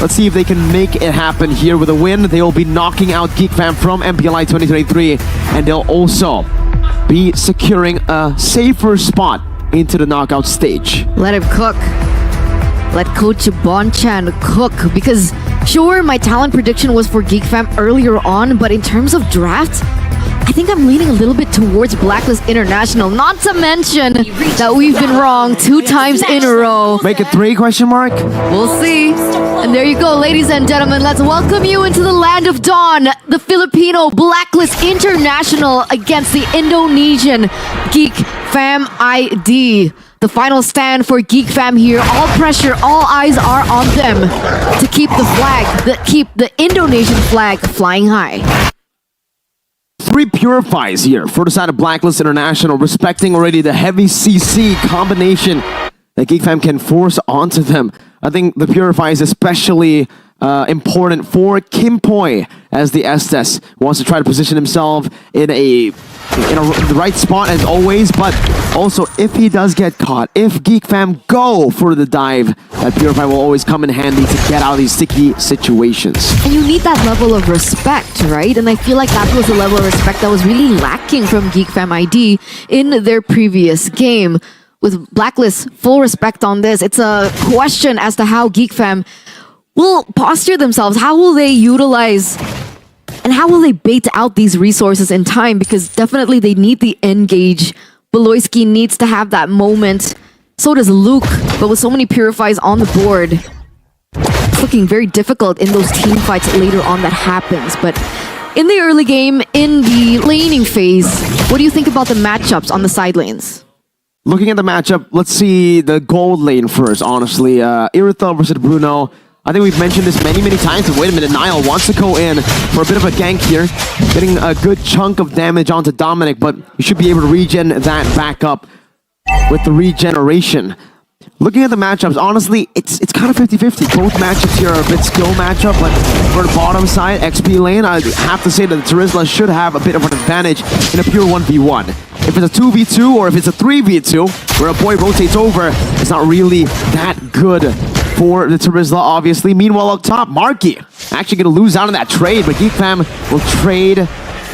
Let's see if they can make it happen here with a win. They will be knocking out Geek Fam from MPLI 2023, and they'll also be securing a safer spot into the knockout stage. Let him cook. Let Coach Bonchan cook, because sure, my talent prediction was for Geek Fam earlier on, but in terms of draft, I think I'm leaning a little bit towards Blacklist International, not to mention that we've been wrong 2 times in a row. Make it 3 question mark? We'll see. And there you go, ladies and gentlemen. Let's welcome you into the land of dawn. The Filipino Blacklist International against the Indonesian Geek Fam ID. The final stand for Geek Fam here. All pressure, all eyes are on them to keep the flag, keep the Indonesian flag flying high. 3 purifies here for the side of Blacklist International, respecting already the heavy CC combination that Geek Fam can force onto them. I think the purify is especially important for Kim Poi, as the Estes wants to try to position himself in the right spot as always, but also if he does get caught, if Geek Fam go for the dive, that purify will always come in handy to get out of these sticky situations. And you need that level of respect, right? And I feel like that was the level of respect that was really lacking from Geek Fam ID in their previous game. With Blacklist, full respect on this. It's a question as to how Geek Fam will posture themselves. How will they utilize and how will they bait out these resources in time? Because definitely they need the engage. Beloyski needs to have that moment. So does Luke. But with so many purifies on the board, it's looking very difficult in those team fights later on that happens. But in the early game, in the laning phase, what do you think about the matchups on the side lanes? Looking at the matchup, let's see the gold lane first, honestly. Irithel versus Bruno. I think we've mentioned this many times, but wait a minute, Niall wants to go in for a bit of a gank here, getting a good chunk of damage onto Dominic, but you should be able to regen that back up with the regeneration. Looking at the matchups, honestly, it's kind of 50-50. Both matchups here are a bit skill matchup, but for the bottom side, XP lane, I have to say that the Terizla should have a bit of an advantage in a pure 1v1. If it's a 2v2 or if it's a 3v2, where a boy rotates over, it's not really that good for the Terizla, obviously. Meanwhile, up top, Marky actually going to lose out on that trade, but Geek Fam will trade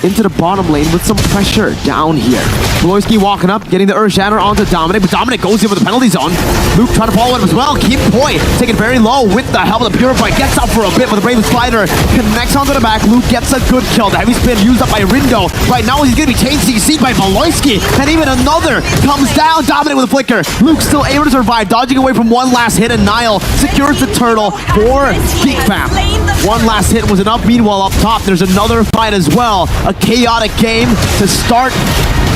into the bottom lane with some pressure down here. Beloyski walking up, getting the Earth Shatter onto Dominic, but Dominic goes in with the penalty zone. Luke trying to follow him as well. Kim Poi taken very low with the help of the Purify. Gets up for a bit, but the Brave Slider connects onto the back. Luke gets a good kill. The heavy spin used up by Rindo. Right now he's going to be changed CC'd by Beloyski, and even another comes down. Dominic with a flicker. Luke still able to survive, dodging away from one last hit, and Niall secures the turtle for Geek Fam. One last hit was enough. Meanwhile, up top, there's another fight as well. A chaotic game to start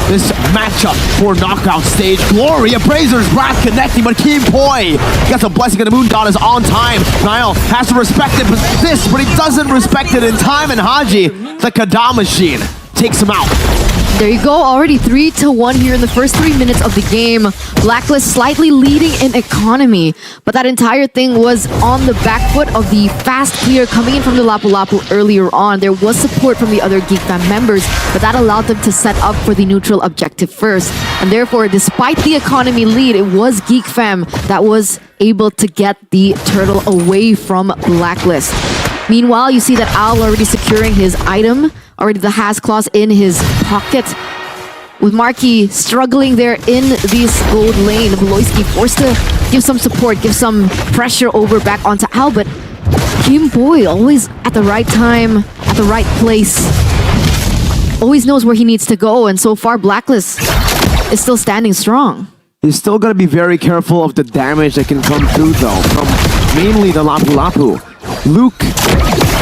this matchup for knockout stage. Glory, Appraiser's Wrath connecting, but Kim Poi gets a blessing of the Moon Goddess on time. Niall has to respect it, but he doesn't respect it in time, and Haji, the Kada machine, takes him out. There you go, already 3-1 here in the first 3 minutes of the game. Blacklist slightly leading in economy, but that entire thing was on the back foot of the fast clear coming in from the Lapu Lapu earlier on. There was support from the other Geek Fam members, but that allowed them to set up for the neutral objective first. And therefore, despite the economy lead, it was Geek Fam that was able to get the turtle away from Blacklist. Meanwhile, you see that Al already securing his item, already the has clause in his pocket. With Marky struggling there in this gold lane, Beloyski forced to give some support, give some pressure over back onto Al, but Kim Poi always at the right time, at the right place. Always knows where he needs to go, and so far Blacklist is still standing strong. He's still got to be very careful of the damage that can come through though, from mainly the Lapu Lapu. Luke,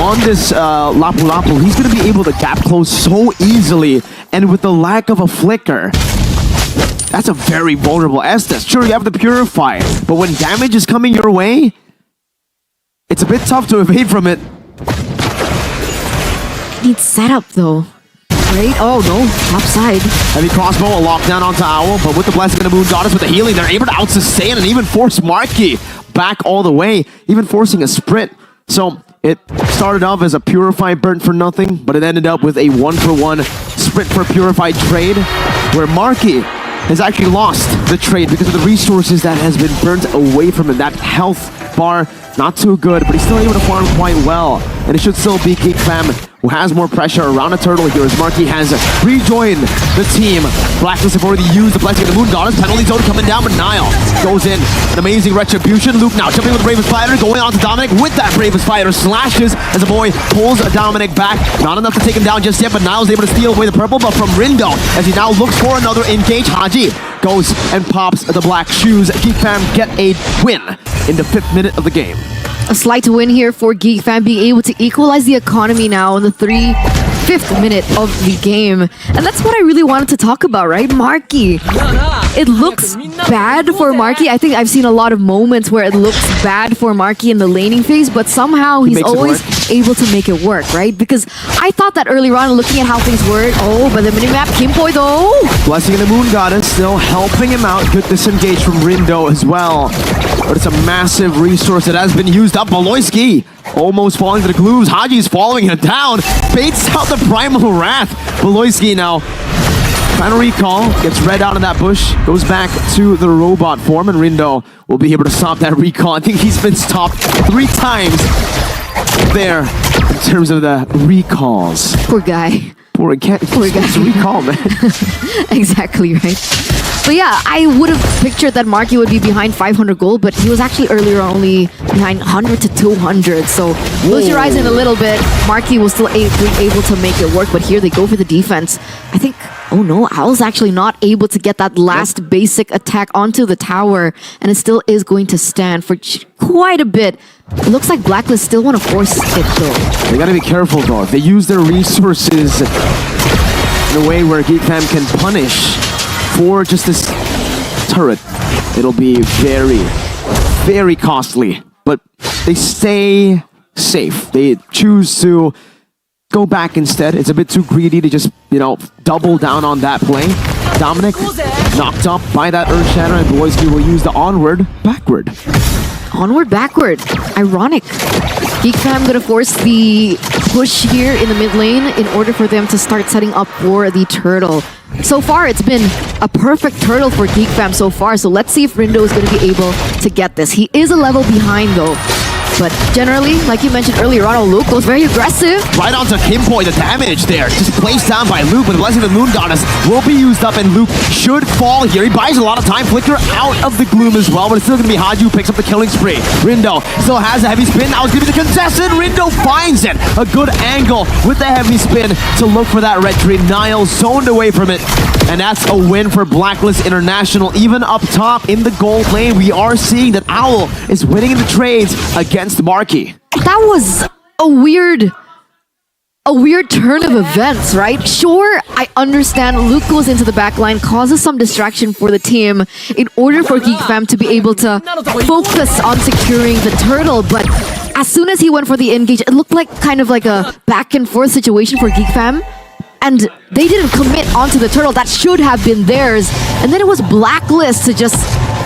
on this Lapu Lapu, he's going to be able to gap close so easily, and with the lack of a flicker, that's a very vulnerable Estes. Sure, you have the Purify, but when damage is coming your way, it's a bit tough to evade from it. Needs setup though. Right? Oh no, top side. Heavy crossbow, a lockdown onto Owl, but with the blessing of the Moon Goddess, with the healing, they're able to out-sustain and even force Marky back all the way, even forcing a sprint. So it started off as a Purify burnt for nothing, but it ended up with a 1-for-1 sprint for Purify trade, where Marky has actually lost the trade because of the resources that has been burnt away from him, that health bar, not too good, but he's still able to farm quite well. And it should still be Geek Fam who has more pressure around a turtle here as Marky has rejoined the team. Blacklist have already used the blessing of the Moon Goddess. Penalty zone coming down, but Nile goes in. An amazing retribution. Luke now jumping with the Bravest Fighter, going on to Dominic with that Bravest Fighter. Slashes as the boy pulls Dominic back. Not enough to take him down just yet, but Nile's able to steal away the purple, but from Rindo as he now looks for another engage. Haji goes and pops the black shoes. Geek Fam get a win in the 5th minute of the game. A slight win here for Geek Fam, being able to equalize the economy now in the 5th minute of the game. And that's what I really wanted to talk about, right? Marky. It looks bad for Marky. I think I've seen a lot of moments where it looks bad for Marky in the laning phase, but somehow he's always able to make it work, right? Because I thought that earlier on, looking at how things work, but the minimap, Kimboy though. Blessing of the Moon Goddess still helping him out. Good disengage from Rindo as well. But it's a massive resource that has been used up. Baloyski almost falling to the glooms. Haji's following him down. Baits out the Primal Wrath. Baloyski now trying to recall. Gets read out in that bush. Goes back to the robot form. And Rindo will be able to stop that recall. I think he's been stopped 3 times there in terms of the recalls. Poor guy. Poor guy. It's a recall, man. Exactly, right? But yeah, I would have pictured that Marky would be behind 500 gold, but he was actually earlier only behind 100 to 200. So close your eyes in a little bit. Marky was still able to make it work, but here they go for the defense. I think, oh no, Owl's actually not able to get that last basic attack onto the tower, and it still is going to stand for quite a bit. It looks like Blacklist still want to force it though. They gotta be careful though. If they use their resources in a way where Geek Fam can punish for just this turret, it'll be very, very costly. But they stay safe. They choose to go back instead. It's a bit too greedy to just, double down on that play. Dominic knocked up by that Earth Shatter, and Baloyski will use the onward, backward. Onward, backward. Ironic. Geek Fam gonna force the push here in the mid lane in order for them to start setting up for the turtle. So far, it's been a perfect turtle for Geek Fam so far, so let's see if Rindo is gonna be able to get this. He is a level behind though. But generally, like you mentioned earlier on, Luke was very aggressive. Right onto Kimboy, the damage there. Just placed down by Luke, but the Blessing of the Moon Goddess will be used up, and Luke should fall here. He buys a lot of time. Flicker out of the gloom as well, but it's still going to be Haji who picks up the killing spree. Rindo still has a heavy spin. Now it's going to be the contested. Rindo finds it. A good angle with the heavy spin to look for that retreat. Niall zoned away from it, and that's a win for Blacklist International. Even up top in the gold lane, we are seeing that Owl is winning in the trades against Marky. That was a weird turn of events, right? Sure, I understand Luke goes into the backline, causes some distraction for the team in order for Geek Fam to be able to focus on securing the turtle, but as soon as he went for the engage, it looked like kind of like a back and forth situation for Geek Fam. And they didn't commit onto the turtle. That should have been theirs. And then it was Blacklist to just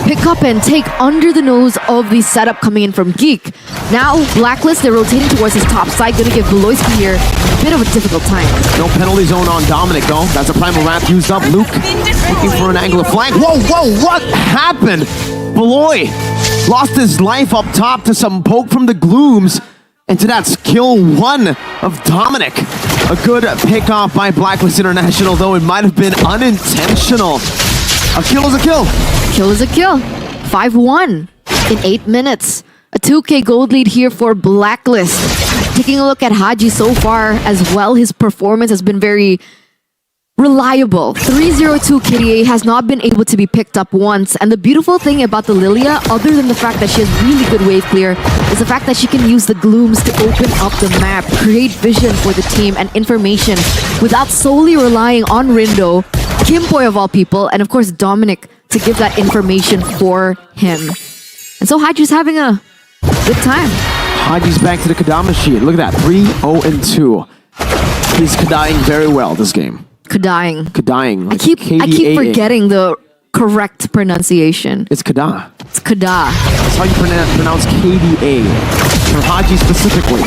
pick up and take under the nose of the setup coming in from Geek. Now, Blacklist, they're rotating towards his top side. Gonna give Baloyski here a bit of a difficult time. No penalty zone on Dominic, though. That's a Primal Wrath used up. Luke looking for an angle of flank. Whoa, what happened? Baloy lost his life up top to some poke from the glooms. And to that's kill 1 of Dominic. A good pick off by Blacklist International, though it might have been unintentional. A kill is a kill. Kill is a kill. 5-1 in 8 minutes. A 2K gold lead here for Blacklist. Taking a look at Haji so far as well, his performance has been very reliable. 302 KDA has not been able to be picked up once. And the beautiful thing about the Lilia, other than the fact that she has really good wave clear, is the fact that she can use the glooms to open up the map, create vision for the team and information without solely relying on Rindo, Kimboy of all people, and of course Dominic to give that information for him. And so Haji's having a good time. Haji's back to the Kada machine. Look at that, 3-0-2. He's Kadaing very well this game. Kadaing. I keep forgetting the correct pronunciation. It's Kada. It's Kada. That's how you pronounce KDA. For Haji specifically.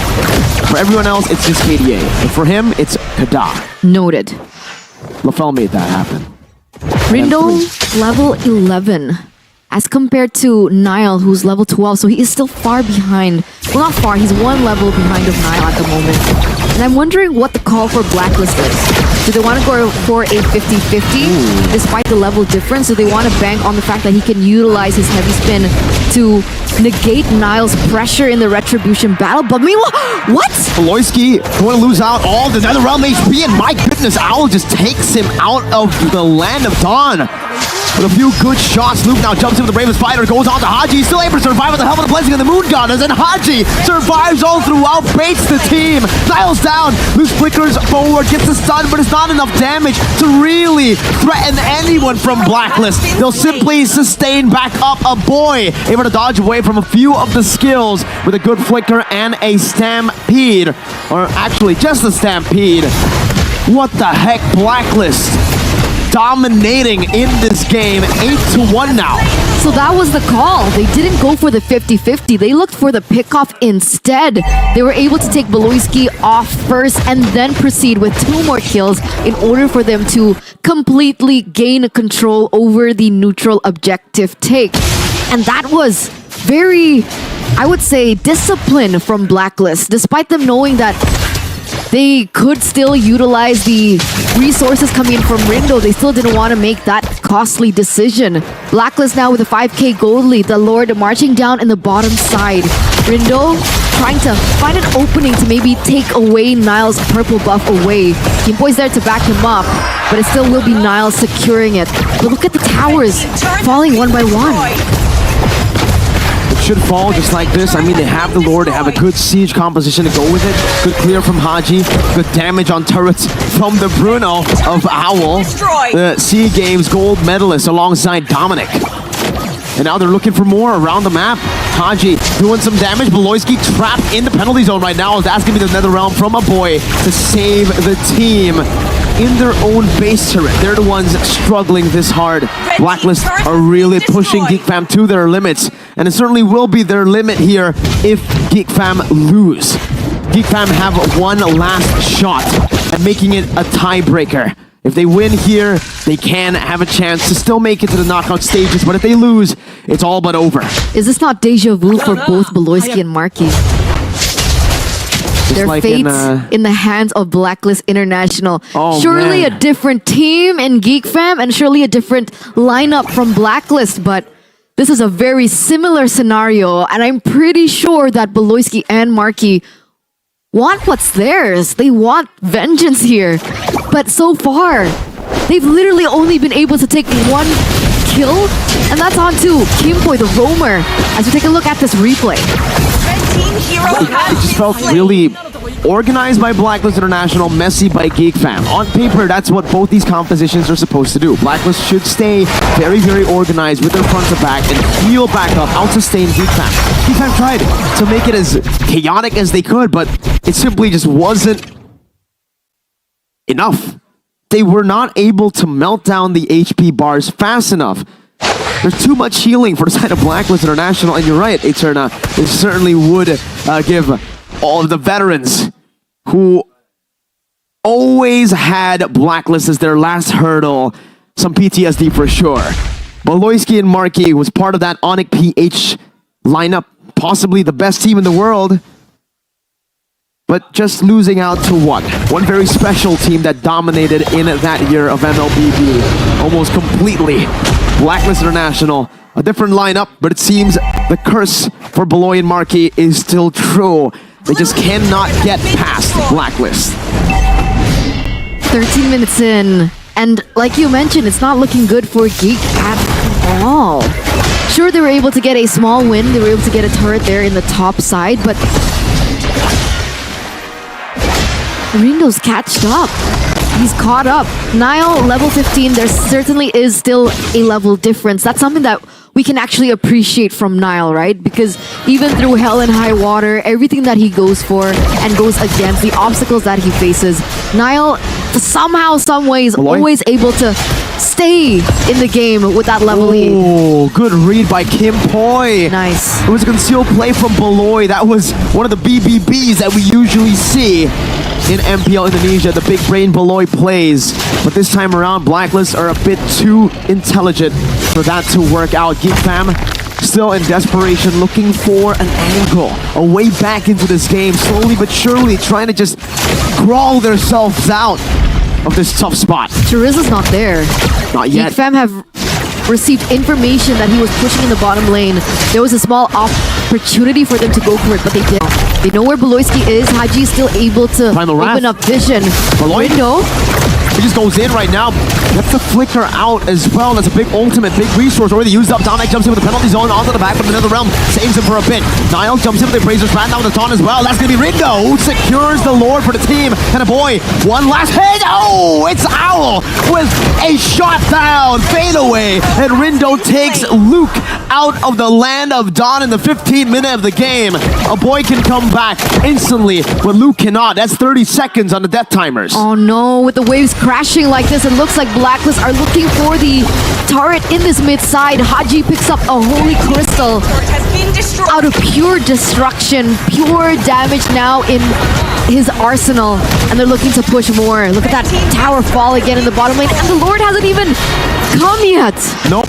For everyone else, it's just KDA. But for him, it's Kada. Noted. LaFell made that happen. Rindo, level 11. as compared to Niall, who's level 12. So he is still far behind. Well, not far. He's one level behind of Niall at the moment. And I'm wondering what the call for Blacklist is. Do they want to go for a 50-50 despite the level difference? Do they want to bank on the fact that he can utilize his heavy spin to negate Niall's pressure in the Retribution battle? But meanwhile, what? Bloisky going to lose out all the NetherRealm HP, and my goodness, Owl just takes him out of the Land of Dawn. With a few good shots, Luke now jumps in with the Brave Spider, goes on to Haji. He's still able to survive with the help of the Blessing of the Moon Goddess, and Haji survives all throughout, baits the team. Niall's down, Luke flickers forward, gets the stun, but it's not enough damage to really threaten anyone from Blacklist. They'll simply sustain back up a boy, able to dodge away from a few of the skills with a good flicker and a stampede, or actually just a stampede. What the heck, Blacklist? Dominating in this game, 8-1 now. So that was the call. They didn't go for the 50-50. They looked for the pickoff instead. They were able to take Bloisky off first and then proceed with 2 more kills in order for them to completely gain control over the neutral objective take. And that was very, I would say, disciplined from Blacklist, despite them knowing that they could still utilize the resources coming in from Rindo. They still didn't want to make that costly decision. Blacklist now with a 5k gold lead. The Lord marching down in the bottom side. Rindo trying to find an opening to maybe take away Niall's purple buff away. Kimboy's there to back him up, but it still will be Niall securing it. But look at the towers falling one by one. Should fall just like this. I mean, they have the Lord, they have a good siege composition to go with it. Good clear from Haji, good damage on turrets from the Bruno of Owl, the SEA Games gold medalist alongside Dominic. And now they're looking for more around the map. Haji doing some damage. Bloisky trapped in the penalty zone right now. That's going to be the NetherRealm from a boy to save the team in their own base turret. They're the ones struggling this hard. Blacklist are really pushing Geek Fam to their limits, and it certainly will be their limit here if Geek Fam lose. Geek Fam have one last shot at making it a tiebreaker. If they win here, they can have a chance to still make it to the knockout stages, but if they lose, it's all but over. Is this not deja vu for both Bloisky and Marky? Their like fates in the hands of Blacklist International. Surely a different team in Geek Fam and surely a different lineup from Blacklist, but this is a very similar scenario, and I'm pretty sure that Bloisky and Marky want what's theirs. They want vengeance here. But so far, they've literally only been able to take 1 kill, and that's on to Kimboy, the roamer, as we take a look at this replay. It just felt really organized by Blacklist International, messy by Geek Fam. On paper, that's what both these compositions are supposed to do. Blacklist should stay very, very organized with their front to back and heal back up, out-sustain Geek Fam. Geek Fam tried to make it as chaotic as they could, but it simply just wasn't enough. They were not able to melt down the HP bars fast enough. There's too much healing for the side of Blacklist International, and you're right, Eterna. It certainly would give all of the veterans who always had Blacklist as their last hurdle some PTSD for sure. Bloisky and Marky was part of that Onyx PH lineup, possibly the best team in the world, but just losing out to one very special team that dominated in that year of MLBB almost completely. Blacklist International, a different lineup, but it seems the curse for Beloy and Marky is still true. They just cannot get past Blacklist. 13 minutes in, and like you mentioned, it's not looking good for Geek at all. Sure, they were able to get a small win. They were able to get a turret there in the top side, but Rindo's catched up. He's caught up. Niall, level 15, there certainly is still a level difference. That's something that we can actually appreciate from Niall, right? Because even through hell and high water, everything that he goes for and goes against, the obstacles that he faces, Niall somehow, some ways, Malloy? always able to stay in the game with that level lead. Oh, good read by Kim Poi. Nice. It was a concealed play from Beloy. That was one of the BBBs that we usually see in MPL Indonesia, the big brain Beloy plays. But this time around, Blacklist are a bit too intelligent for that to work out. Geek fam still in desperation, looking for an angle, a way back into this game, slowly but surely trying to just crawl themselves out of this tough spot. Chariza's not there. Not yet. Geek fam have received information that he was pushing in the bottom lane. There was a small opportunity for them to go for it, but they didn't. They know where Beloyski is. Haji is still able to Final open wrath. up vision. Beloy? Window. He just goes in right now. Gets the flicker out as well. That's a big ultimate, big resource already used up. Dominic jumps in with the penalty zone onto the back from another realm. Saves him for a bit. Niall jumps in with the Brazers ran down with the taunt as well. That's going to be Rindo. Secures the Lord for the team. And a boy, one last hit. Oh, it's Owl with a shot down. Fade away. And Rindo takes Luke out of the land of Dawn in the 15th minute of the game. A boy can come back instantly, but Luke cannot. That's 30 seconds on the death timers. Oh no, with the waves crashing like this, it looks like Blacklist are looking for the turret in this mid side. Haji picks up a holy crystal out of pure destruction, pure damage now in his arsenal, and they're looking to push more. Look at that tower fall again in the bottom lane, and the Lord hasn't even come yet. Nope.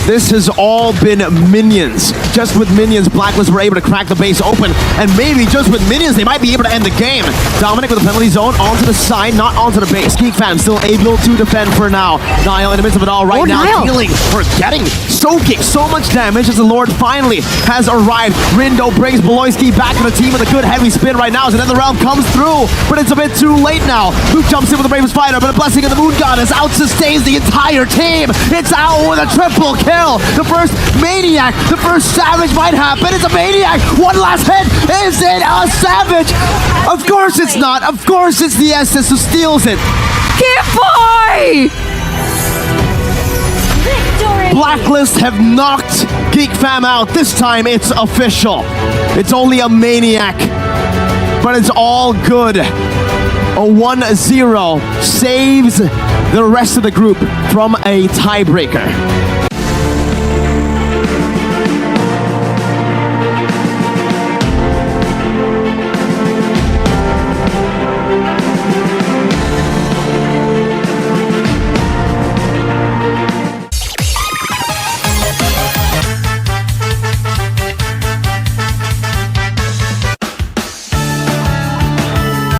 This has all been minions. Just with minions, Blacklist were able to crack the base open, and maybe just with minions, they might be able to end the game. Dominic with the penalty zone onto the side, not onto the base. Geek fam still able to defend for now. Niall in the midst of it all right now, Niall. healing, forgetting, soaking so much damage as the Lord finally has arrived. Rindo brings Beloyski back to the team with a good heavy spin right now as another round comes through, but it's a bit too late now. Luke jumps in with the Bravest Fighter, but a blessing of the Moon Goddess out sustains the entire team. It's out with a triple kill. The first Maniac, the first Savage might happen. It's a Maniac. One last hit. Is it a Savage? Of course it's not. Of course it's the SS who steals it. Boy! Blacklist have knocked Geek fam out. This time it's official. It's only a Maniac, but it's all good. A 1-0 saves the rest of the group from a tiebreaker.